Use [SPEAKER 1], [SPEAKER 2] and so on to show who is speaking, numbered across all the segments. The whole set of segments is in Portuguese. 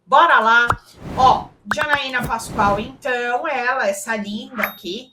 [SPEAKER 1] Bora lá. Ó, Janaína Pascoal, então, ela, essa linda aqui,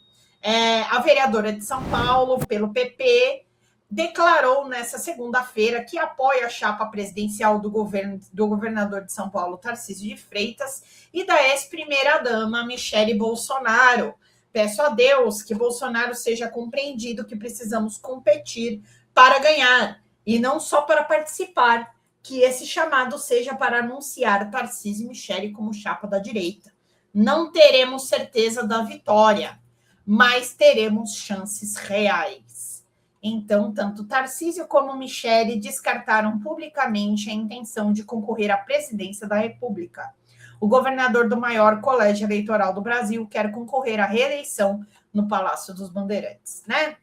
[SPEAKER 1] a vereadora de São Paulo, pelo PP, declarou nessa segunda-feira que apoia a chapa presidencial do governador de São Paulo, Tarcísio de Freitas, e da ex-primeira-dama, Michele Bolsonaro. Peço a Deus que Bolsonaro seja compreendido que precisamos competir para ganhar, e não só para participar, que esse chamado seja para anunciar Tarcísio e Michele como chapa da direita. Não teremos certeza da vitória, mas teremos chances reais. Então, tanto Tarcísio como Michele descartaram publicamente a intenção de concorrer à presidência da República. O governador do maior colégio eleitoral do Brasil quer concorrer à reeleição no Palácio dos Bandeirantes, né?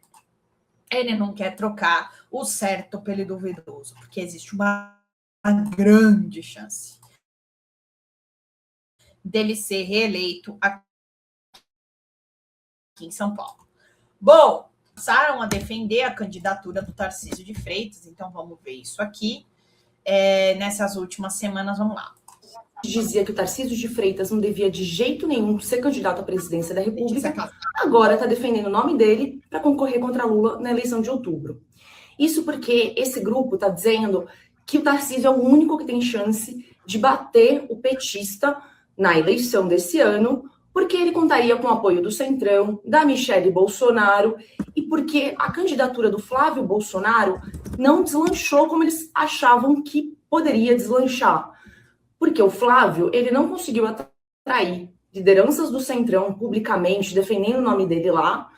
[SPEAKER 1] Ele não quer trocar o certo pelo duvidoso, porque existe uma grande chance dele ser reeleito aqui em São Paulo. Bom, passaram a defender a candidatura do Tarcísio de Freitas, então vamos ver isso aqui. Nessas últimas semanas, vamos lá.
[SPEAKER 2] Dizia que o Tarcísio de Freitas não devia de jeito nenhum ser candidato à presidência da República, agora está defendendo o nome dele para concorrer contra Lula na eleição de outubro. Isso porque esse grupo está dizendo que o Tarcísio é o único que tem chance de bater o petista na eleição desse ano, porque ele contaria com o apoio do Centrão, da Michele Bolsonaro, e porque a candidatura do Flávio Bolsonaro não deslanchou como eles achavam que poderia deslanchar. Porque o Flávio, ele não conseguiu atrair lideranças do Centrão publicamente, defendendo o nome dele lá,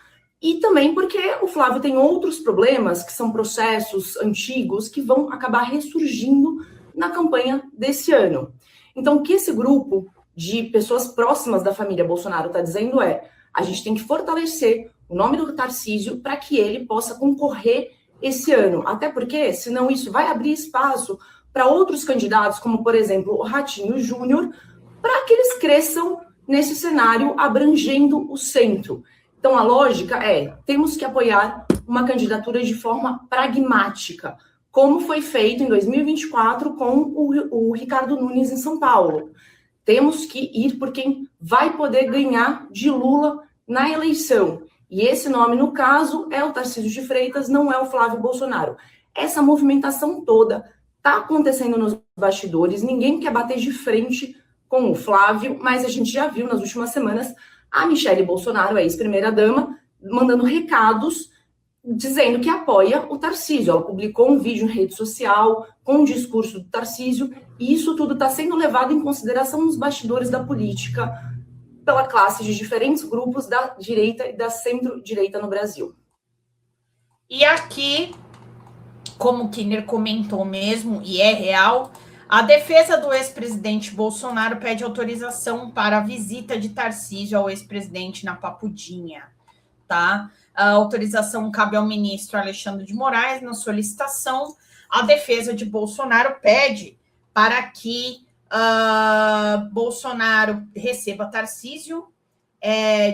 [SPEAKER 2] e também porque o Flávio tem outros problemas, que são processos antigos, que vão acabar ressurgindo na campanha desse ano. Então, o que esse grupo de pessoas próximas da família Bolsonaro está dizendo a gente tem que fortalecer o nome do Tarcísio para que ele possa concorrer esse ano. Até porque, senão isso vai abrir espaço para outros candidatos, como, por exemplo, o Ratinho Júnior, para que eles cresçam nesse cenário abrangendo o centro. Então, a lógica temos que apoiar uma candidatura de forma pragmática, como foi feito em 2024 com o Ricardo Nunes em São Paulo. Temos que ir por quem vai poder ganhar de Lula na eleição. E esse nome, no caso, é o Tarcísio de Freitas, não é o Flávio Bolsonaro. Essa movimentação toda está acontecendo nos bastidores, ninguém quer bater de frente com o Flávio, mas a gente já viu nas últimas semanas a Michele Bolsonaro, a ex-primeira-dama, mandando recados dizendo que apoia o Tarcísio. Ela publicou um vídeo em rede social com o discurso do Tarcísio, e isso tudo está sendo levado em consideração nos bastidores da política pela classe de diferentes grupos da direita e da centro-direita no Brasil.
[SPEAKER 1] E aqui, como o Kinner comentou mesmo, e é real, a defesa do ex-presidente Bolsonaro pede autorização para a visita de Tarcísio ao ex-presidente na Papudinha, tá? A autorização cabe ao ministro Alexandre de Moraes. Na solicitação, a defesa de Bolsonaro pede para que Bolsonaro receba Tarcísio,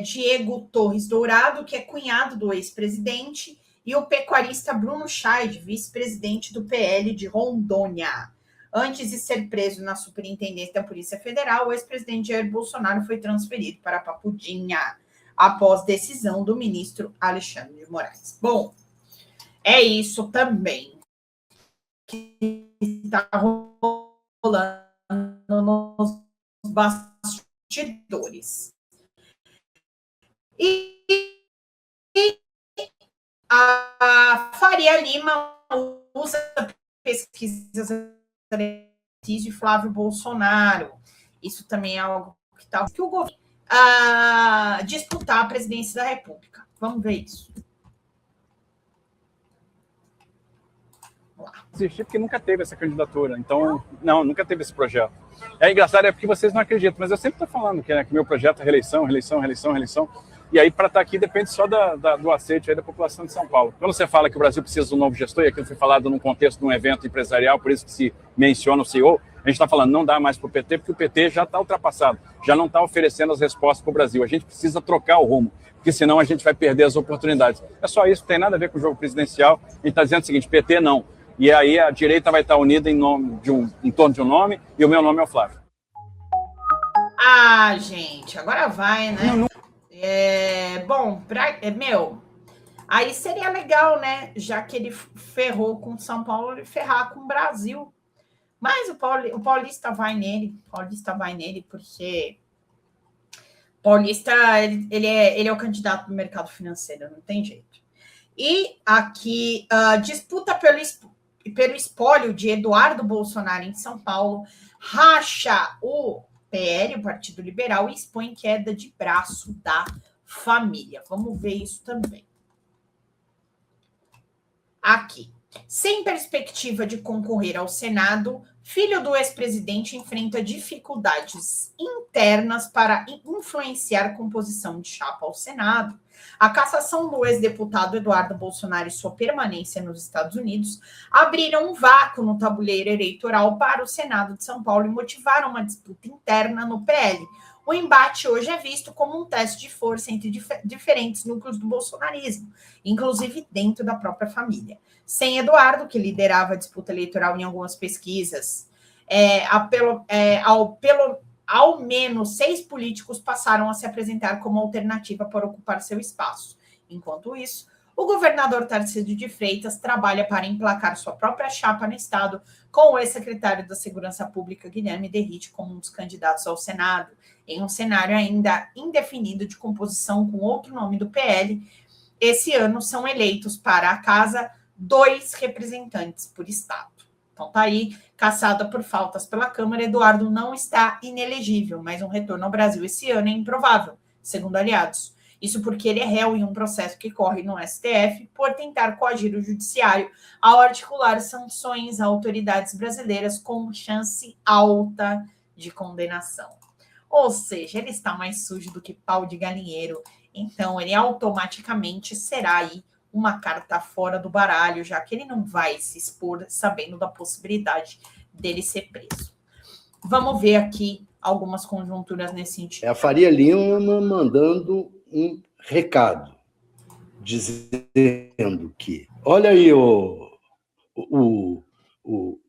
[SPEAKER 1] Diego Torres Dourado, que é cunhado do ex-presidente, e o pecuarista Bruno Scheid, vice-presidente do PL de Rondônia. Antes de ser preso na Superintendência da Polícia Federal, o ex-presidente Jair Bolsonaro foi transferido para Papudinha, após decisão do ministro Alexandre de Moraes. Bom, é isso também que está rolando nos bastidores. E a Faria Lima usa pesquisas de Flávio Bolsonaro. Isso também é algo que está... que o governo disputar a presidência da República. Vamos ver isso.
[SPEAKER 3] Existir porque nunca teve essa candidatura. Então, não, nunca teve esse projeto. É engraçado, é porque vocês não acreditam, mas eu sempre estou falando que meu projeto é reeleição. E aí, para estar aqui, depende só do aceite aí da população de São Paulo. Quando você fala que o Brasil precisa de um novo gestor, e aquilo foi falado num contexto de um evento empresarial, por isso que se menciona o CEO, a gente está falando, não dá mais para o PT, porque o PT já está ultrapassado, já não está oferecendo as respostas para o Brasil. A gente precisa trocar o rumo, porque senão a gente vai perder as oportunidades. É só isso, não tem nada a ver com o jogo presidencial. A gente está dizendo o seguinte, PT não. E aí a direita vai estar unida em torno de um nome, e o meu nome é o Flávio.
[SPEAKER 1] Ah, gente, agora vai, né?
[SPEAKER 3] Não.
[SPEAKER 1] Bom, aí seria legal, né? Já que ele ferrou com São Paulo, ele ferrar com o Brasil. Mas o Paulista vai nele, porque Paulista, ele é o candidato do mercado financeiro, não tem jeito. E aqui, disputa pelo espólio de Eduardo Bolsonaro em São Paulo, racha o PL, o Partido Liberal, e expõe queda de braço da família. Vamos ver isso também. Aqui. Sem perspectiva de concorrer ao Senado, filho do ex-presidente enfrenta dificuldades internas para influenciar a composição de chapa ao Senado. A cassação do ex-deputado Eduardo Bolsonaro e sua permanência nos Estados Unidos abriram um vácuo no tabuleiro eleitoral para o Senado de São Paulo e motivaram uma disputa interna no PL. O embate hoje é visto como um teste de força entre diferentes núcleos do bolsonarismo, inclusive dentro da própria família. Sem Eduardo, que liderava a disputa eleitoral em algumas pesquisas, ao menos 6 políticos passaram a se apresentar como alternativa para ocupar seu espaço. Enquanto isso, o governador Tarcísio de Freitas trabalha para emplacar sua própria chapa no estado, com o ex-secretário da Segurança Pública, Guilherme Derrite, como um dos candidatos ao Senado, em um cenário ainda indefinido de composição com outro nome do PL. Esse ano são eleitos para a casa 2 representantes por estado. Então tá aí, caçada por faltas pela Câmara, Eduardo não está inelegível, mas um retorno ao Brasil esse ano é improvável, segundo aliados. Isso porque ele é réu em um processo que corre no STF por tentar coagir o judiciário ao articular sanções a autoridades brasileiras com chance alta de condenação. Ou seja, ele está mais sujo do que pau de galinheiro, então ele automaticamente será aí uma carta fora do baralho, já que ele não vai se expor sabendo da possibilidade dele ser preso. Vamos ver aqui algumas conjunturas nesse sentido.
[SPEAKER 4] É a Faria Lima mandando um recado, dizendo que, olha aí, o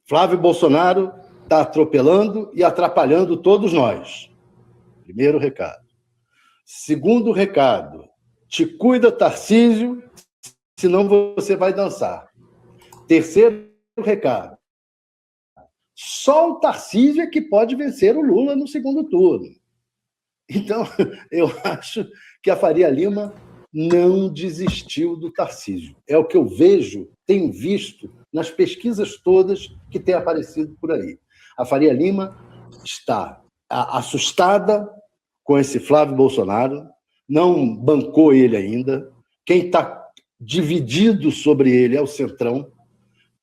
[SPEAKER 4] Flávio Bolsonaro está atropelando e atrapalhando todos nós. Primeiro recado. Segundo recado, te cuida, Tarcísio, senão você vai dançar. Terceiro recado, só o Tarcísio é que pode vencer o Lula no segundo turno. Então, eu acho que a Faria Lima não desistiu do Tarcísio. É o que eu tenho visto nas pesquisas todas que têm aparecido por aí. A Faria Lima está assustada com esse Flávio Bolsonaro, não bancou ele ainda. Quem está dividido sobre ele é o Centrão.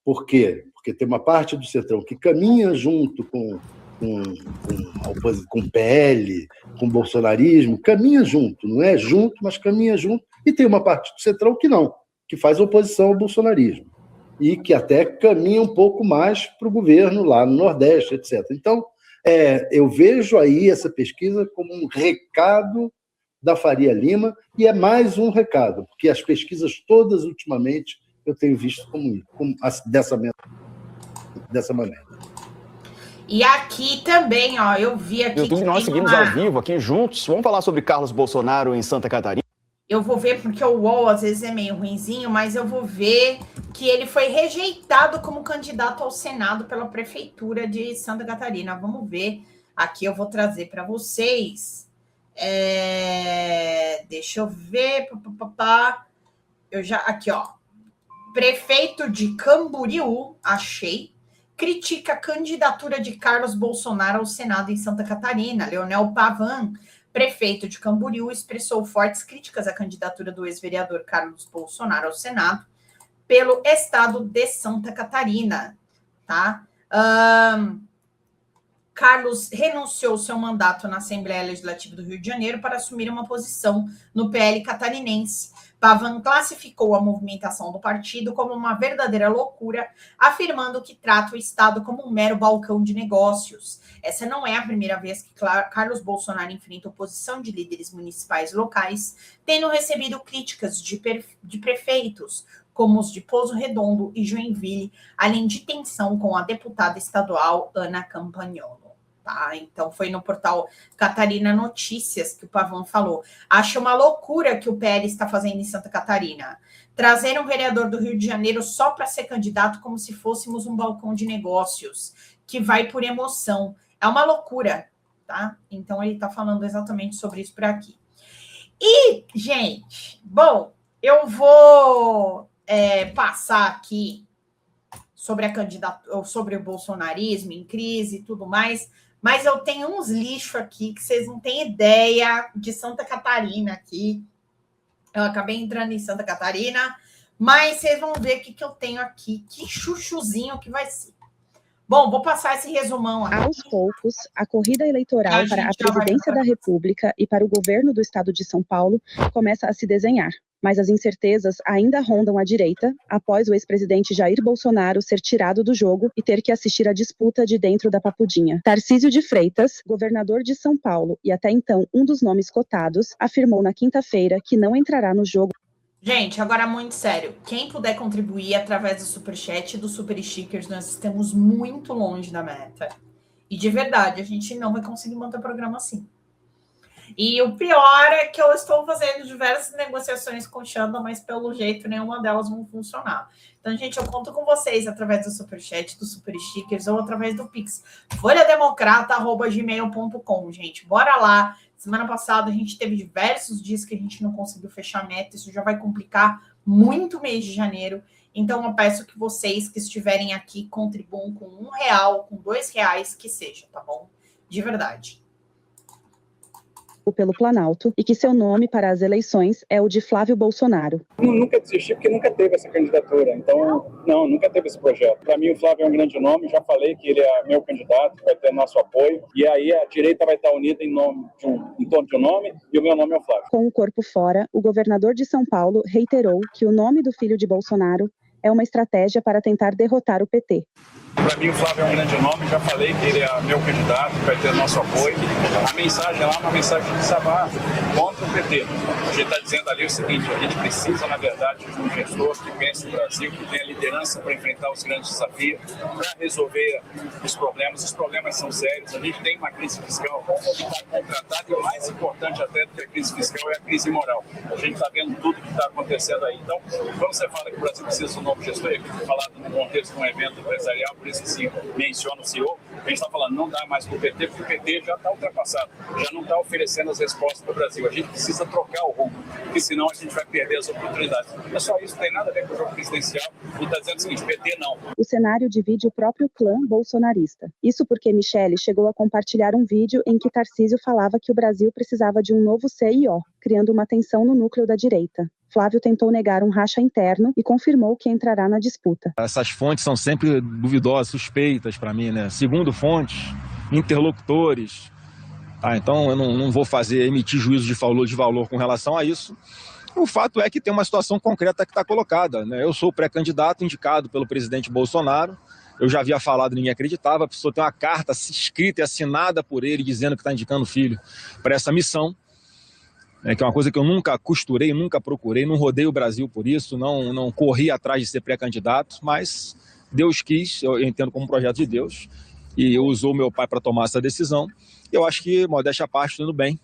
[SPEAKER 4] Por quê? Porque tem uma parte do Centrão que caminha junto com o PL, com o bolsonarismo, caminha junto, não é junto, mas caminha junto, e tem uma parte do Centrão que não, que faz oposição ao bolsonarismo, e que até caminha um pouco mais para o governo lá no Nordeste, etc. Então, eu vejo aí essa pesquisa como um recado da Faria Lima, e é mais um recado, porque as pesquisas todas, ultimamente, eu tenho visto dessa maneira.
[SPEAKER 1] E aqui também, ó, eu vi aqui...
[SPEAKER 5] YouTube, nós seguimos ao vivo aqui juntos. Vamos falar sobre Carlos Bolsonaro em Santa Catarina?
[SPEAKER 1] Eu vou ver, porque o UOL às vezes é meio ruinzinho, mas eu vou ver que ele foi rejeitado como candidato ao Senado pela Prefeitura de Santa Catarina. Vamos ver. Aqui eu vou trazer para vocês. Deixa eu ver. Aqui, ó. Prefeito de Camboriú, achei, critica a candidatura de Carlos Bolsonaro ao Senado em Santa Catarina. Leonel Pavan, prefeito de Camboriú, expressou fortes críticas à candidatura do ex-vereador Carlos Bolsonaro ao Senado pelo estado de Santa Catarina. Tá? Carlos renunciou seu mandato na Assembleia Legislativa do Rio de Janeiro para assumir uma posição no PL catarinense. Pavan classificou a movimentação do partido como uma verdadeira loucura, afirmando que trata o Estado como um mero balcão de negócios. Essa não é a primeira vez que Carlos Bolsonaro enfrenta oposição de líderes municipais locais, tendo recebido críticas de prefeitos, como os de Pouso Redondo e Joinville, além de tensão com a deputada estadual Ana Campagnolo. tá? Então foi no portal Catarina Notícias que o Pavão falou. Acho uma loucura que o PL está fazendo em Santa Catarina. Trazer um vereador do Rio de Janeiro só para ser candidato como se fôssemos um balcão de negócios, que vai por emoção. É uma loucura, tá? Então ele está falando exatamente sobre isso por aqui. E, gente, bom, eu vou passar aqui sobre a candidatura, sobre o bolsonarismo em crise e tudo mais, mas eu tenho uns lixos aqui que vocês não têm ideia de Santa Catarina aqui. Eu acabei entrando em Santa Catarina, mas vocês vão ver o que eu tenho aqui, que chuchuzinho que vai ser. Bom, vou passar esse resumão aqui.
[SPEAKER 6] Aos poucos, a corrida eleitoral para a presidência da República e para o governo do estado de São Paulo começa a se desenhar. Mas as incertezas ainda rondam a direita, após o ex-presidente Jair Bolsonaro ser tirado do jogo e ter que assistir à disputa de dentro da Papudinha. Tarcísio de Freitas, governador de São Paulo e até então um dos nomes cotados, afirmou na quinta-feira que não entrará no jogo.
[SPEAKER 1] Gente, agora muito sério. Quem puder contribuir através do Superchat e do Super Stickers, nós estamos muito longe da meta. E de verdade, a gente não vai conseguir manter o programa assim. E o pior é que eu estou fazendo diversas negociações com o Xanda, mas pelo jeito nenhuma delas vão funcionar. Então, gente, eu conto com vocês através do Superchat, do Super Stickers ou através do Pix. folhademocrata@gmail.com, gente. Bora lá. Semana passada a gente teve diversos dias que a gente não conseguiu fechar a meta. Isso já vai complicar muito o mês de janeiro. Então, eu peço que vocês que estiverem aqui contribuam com R$1, com R$2, que seja, tá bom? De verdade.
[SPEAKER 6] Pelo Planalto e que seu nome para as eleições é o de Flávio Bolsonaro.
[SPEAKER 3] Nunca desisti porque nunca teve essa candidatura, então nunca teve esse projeto. Para mim o Flávio é um grande nome, já falei que ele é meu candidato, vai ter nosso apoio e aí a direita vai estar unida em torno de um nome e o meu nome é o Flávio.
[SPEAKER 6] Com o corpo fora, o governador de São Paulo reiterou que o nome do filho de Bolsonaro é uma estratégia para tentar derrotar o PT.
[SPEAKER 3] Para mim o Flávio é um grande nome, já falei que ele é meu candidato, vai ter nosso apoio. A mensagem lá é uma mensagem de sabar contra o PT. A gente está dizendo ali o seguinte, a gente precisa, na verdade, de um gestor que pense no Brasil, que tenha liderança para enfrentar os grandes desafios, para resolver os problemas são sérios. A gente tem uma crise fiscal que está contratada e o mais importante até do que a crise fiscal é a crise moral. A gente está vendo tudo que está acontecendo aí. Então, quando você fala que o Brasil precisa de um novo gestor, eu fui falado no contexto de um evento empresarial, por isso que se menciona o CEO, a gente está falando, não dá mais para o PT, porque o PT já está ultrapassado, já não está oferecendo as respostas para o Brasil. A gente precisa trocar o rumo, porque senão a gente vai perder as oportunidades. É só isso, não tem nada a ver com o jogo presidencial, e está dizendo o seguinte, PT não.
[SPEAKER 6] O cenário divide o próprio clã bolsonarista. Isso porque Michele chegou a compartilhar um vídeo em que Tarcísio falava que o Brasil precisava de um novo CIO, criando uma tensão no núcleo da direita. Flávio tentou negar um racha interno e confirmou que entrará na disputa.
[SPEAKER 7] Essas fontes são sempre duvidosas, suspeitas para mim, né? Segundo fontes, interlocutores. Então eu não vou emitir juízo de valor com relação a isso. O fato é que tem uma situação concreta que está colocada, né? Eu sou pré-candidato indicado pelo presidente Bolsonaro. Eu já havia falado, ninguém acreditava. A pessoa tem uma carta escrita e assinada por ele dizendo que está indicando o filho para essa missão. Que é uma coisa que eu nunca costurei, nunca procurei, não rodei o Brasil por isso, não corri atrás de ser pré-candidato, mas Deus quis, eu entendo como um projeto de Deus, e usou meu pai para tomar essa decisão. Eu acho que, modéstia à parte, tudo bem.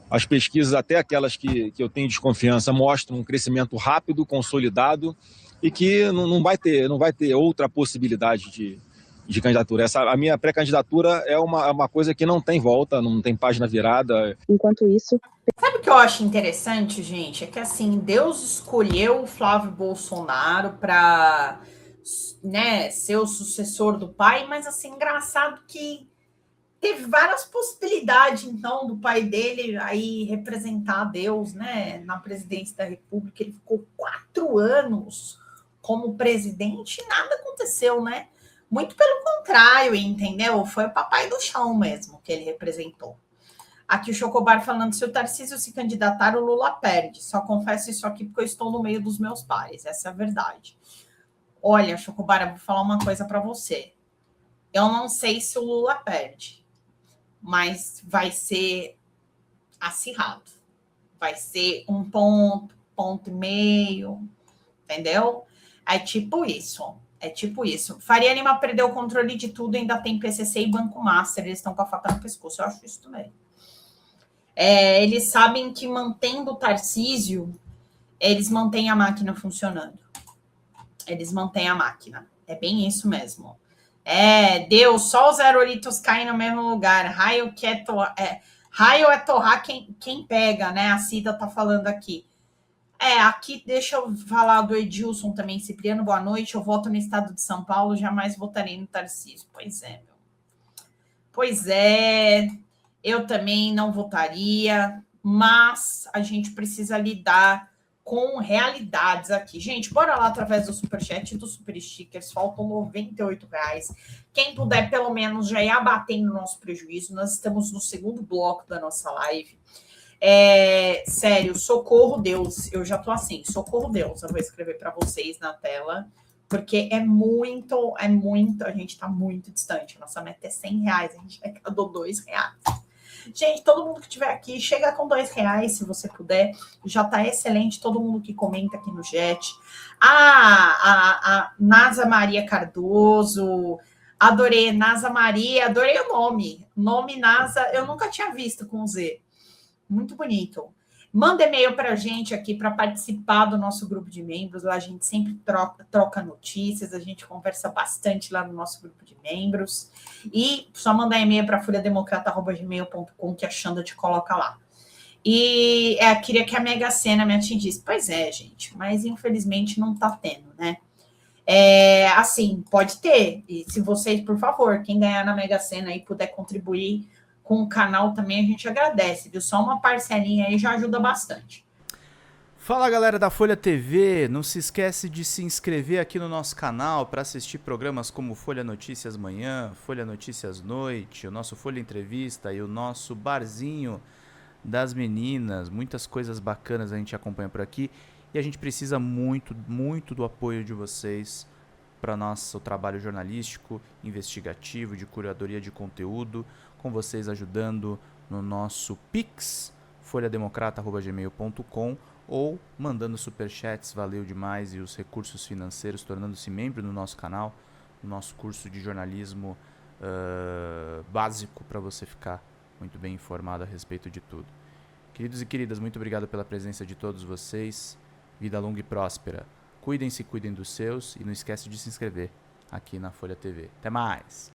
[SPEAKER 7] As pesquisas, até aquelas que eu tenho desconfiança, mostram um crescimento rápido, consolidado, e que não vai ter outra possibilidade de candidatura. A minha pré-candidatura é uma coisa que não tem volta, não tem página virada.
[SPEAKER 6] Enquanto isso...
[SPEAKER 1] Sabe o que eu acho interessante, gente? É que, assim, Deus escolheu o Flávio Bolsonaro para, né, ser o sucessor do pai, mas, assim, engraçado que teve várias possibilidades, então, do pai dele aí representar Deus, né, na presidência da República. Ele ficou 4 anos como presidente e nada aconteceu, né? Muito pelo contrário, entendeu? Foi o papai do chão mesmo que ele representou. Aqui o Chocobar falando, se o Tarcísio se candidatar, o Lula perde. Só confesso isso aqui porque eu estou no meio dos meus pares. Essa é a verdade. Olha, Chocobar, eu vou falar uma coisa para você. Eu não sei se o Lula perde, mas vai ser acirrado. Vai ser 1 ponto, 1,5 ponto, entendeu? É tipo isso. É tipo isso. Faria Lima perdeu o controle de tudo, ainda tem PCC e Banco Master, eles estão com a faca no pescoço. Eu acho isso também. Eles sabem que mantendo o Tarcísio, eles mantêm a máquina funcionando. Eles mantêm a máquina. É bem isso mesmo. Deus, só os aerolitos caem no mesmo lugar. Raio é torrar quem pega, né? A Cida tá falando aqui. Aqui, deixa eu falar do Edilson também. Cipriano, boa noite. Eu voto no estado de São Paulo, jamais votarei no Tarcísio. Pois é, meu. Pois é, eu também não votaria, mas a gente precisa lidar com realidades aqui. Gente, bora lá através do Superchat e do Super Stickers, faltam R$98. Quem puder, pelo menos, já ir abatendo o nosso prejuízo. Nós estamos no segundo bloco da nossa live. Sério, socorro Deus. Eu já tô assim, socorro Deus. Eu vou escrever para vocês na tela, porque é muito, a gente tá muito distante. Nossa meta é R$100, a gente arrecadou R$2. Gente, todo mundo que estiver aqui, chega com R$2, se você puder. Já tá excelente, todo mundo que comenta aqui no chat. A Nasa Maria Cardoso, adorei, Nasa Maria, adorei o nome. Nome Nasa, eu nunca tinha visto com Z. Muito bonito. Manda e-mail para a gente aqui para participar do nosso grupo de membros. Lá a gente sempre troca notícias, a gente conversa bastante lá no nosso grupo de membros. E só mandar e-mail para folhademocrata@gmail.com que a Xanda te coloca lá. E queria que a Mega Sena me atingisse. Pois é, gente, mas infelizmente não está tendo, né? Assim, pode ter. E se vocês, por favor, quem ganhar na Mega Sena e puder contribuir com o canal também, a gente agradece, viu? Só uma parcelinha aí já ajuda bastante.
[SPEAKER 8] Fala, galera da Folha TV, não se esquece de se inscrever aqui no nosso canal para assistir programas como Folha Notícias Manhã, Folha Notícias Noite, o nosso Folha Entrevista e o nosso Barzinho das Meninas. Muitas coisas bacanas a gente acompanha por aqui e a gente precisa muito, muito do apoio de vocês para nosso trabalho jornalístico, investigativo, de curadoria de conteúdo, com vocês ajudando no nosso Pix, folhademocrata@gmail.com, ou mandando superchats, valeu demais, e os recursos financeiros, tornando-se membro do nosso canal, no nosso curso de jornalismo básico, para você ficar muito bem informado a respeito de tudo. Queridos e queridas, muito obrigado pela presença de todos vocês, vida longa e próspera. Cuidem-se, cuidem dos seus, e não esquece de se inscrever aqui na Folha TV. Até mais!